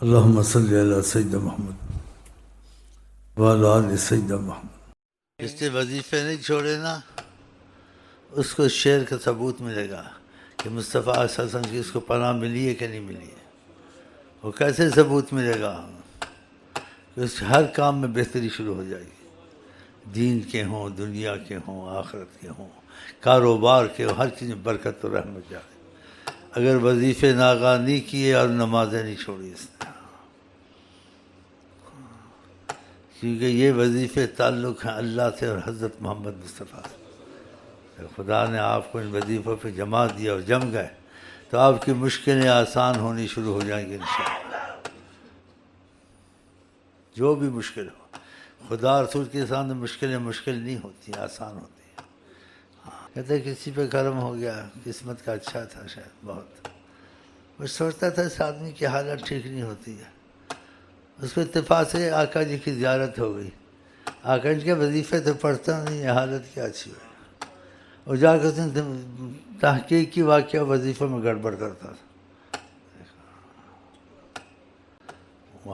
اللہم صلی علی سیدنا محمد وعلی آل سیدنا محمد۔ جس نے وظیفے نہیں چھوڑے نا، اس کو شعر کا ثبوت ملے گا کہ مصطفیٰ صلی اللہ علیہ وسلم کی اس کو پناہ ملی ہے کہ نہیں ملی ہے۔ وہ کیسے ثبوت ملے گا؟ کہ اس ہر کام میں بہتری شروع ہو جائے گی، دین کے ہوں، دنیا کے ہوں، آخرت کے ہوں، کاروبار کے ہوں، ہر چیز میں برکت و رحمت جائے۔ اگر وظیفے ناغہ نہیں کیے اور نمازیں نہیں چھوڑی اس نے، کیونکہ یہ وظیفے تعلق ہیں اللہ سے اور حضرت محمد مصطفیٰ سے۔ خدا نے آپ کو ان وظیفوں پہ جما دیا اور جم گئے تو آپ کی مشکلیں آسان ہونی شروع ہو جائیں گی انشاءاللہ۔ جو بھی مشکل ہو، خدا رسول کے سامنے مشکلیں مشکل نہیں ہوتی، آسان ہوتی ہیں۔ کہتے ہیں کسی پہ کرم ہو گیا، قسمت کا اچھا تھا شاید بہت، میں سوچتا تھا اس آدمی کی حالت ٹھیک نہیں ہوتی ہے، اس کو اتفاق سے آقا جی کی زیارت ہو گئی، آقا جی کے وظیفے تو پڑھتا نہیں ہے، حالت کیا اچھی ہوئی، اور جا کر تحقیق کی واقعہ وظیفے میں گڑبڑ کرتا تھا۔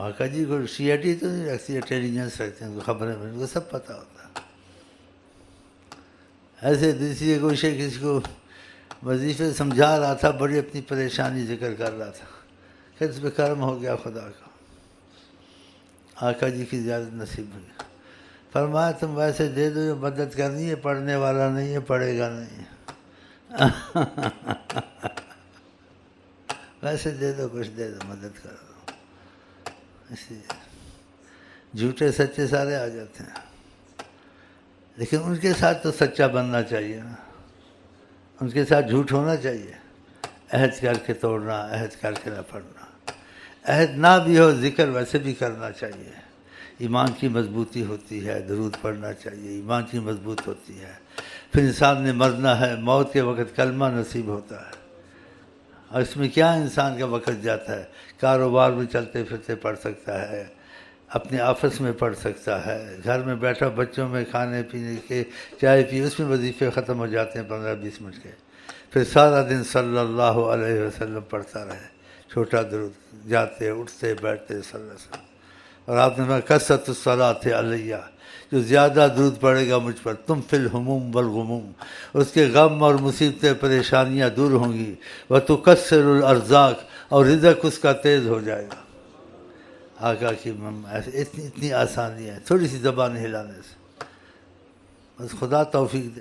آقا جی کو سی آئی ڈی تو نہیں رکھتی، انٹیلیجنس رکھتے ہیں، خبریں ان کو سب پتہ ہوتا ہے۔ ایسے دوسری کوئی شے کسی کو وظیفے سمجھا رہا تھا، بڑی اپنی پریشانی ذکر کر رہا تھا کہ اس پہ کرم ہو گیا خدا کا، آقا جی کی زیارت نصیب ہوئی۔ فرمایا تم ویسے دے دو، جو مدد کرنی ہے، پڑھنے والا نہیں ہے، پڑھے گا نہیں، ویسے دے دو، کچھ دے دو، مدد کر دو۔ اس لیے جھوٹے سچے سارے آ جاتے ہیں، لیکن ان کے ساتھ تو سچا بننا چاہیے نا، ان کے ساتھ جھوٹ ہونا چاہیے، عہد کر کے توڑنا، عہد کر کے نہ پڑھنا، عہد نہ بھی ہو ذکر ویسے بھی کرنا چاہیے، ایمان کی مضبوطی ہوتی ہے، درود پڑھنا چاہیے، ایمان کی مضبوط ہوتی ہے، پھر انسان نے مرنا ہے، موت کے وقت کلمہ نصیب ہوتا ہے، اور اس میں کیا انسان کا وقت جاتا ہے، کاروبار میں چلتے پھرتے پڑھ سکتا ہے، اپنے آفس میں پڑھ سکتا ہے، گھر میں بیٹھا بچوں میں کھانے پینے کے چائے پی، اس میں وظیفے ختم ہو جاتے ہیں 15-20 منٹ کے، پھر سارا دن صلی اللہ علیہ وسلم پڑھتا رہے، چھوٹا درود، جاتے اٹھتے بیٹھتے صلی اللہ علیہ وسلم۔ اور آپ نے کثرت الصلاۃ علیہ، جو زیادہ درود پڑے گا مجھ پر، تم فی الہموم والغموم، اس کے غم اور مصیبتیں پریشانیاں دور ہوں گی، وتکثر الارزاق، اور رزق اس کا تیز ہو جائے گا۔ آقا کی اتنی آسانی ہے تھوڑی سی زبان ہلانے سے، بس خدا توفیق دے۔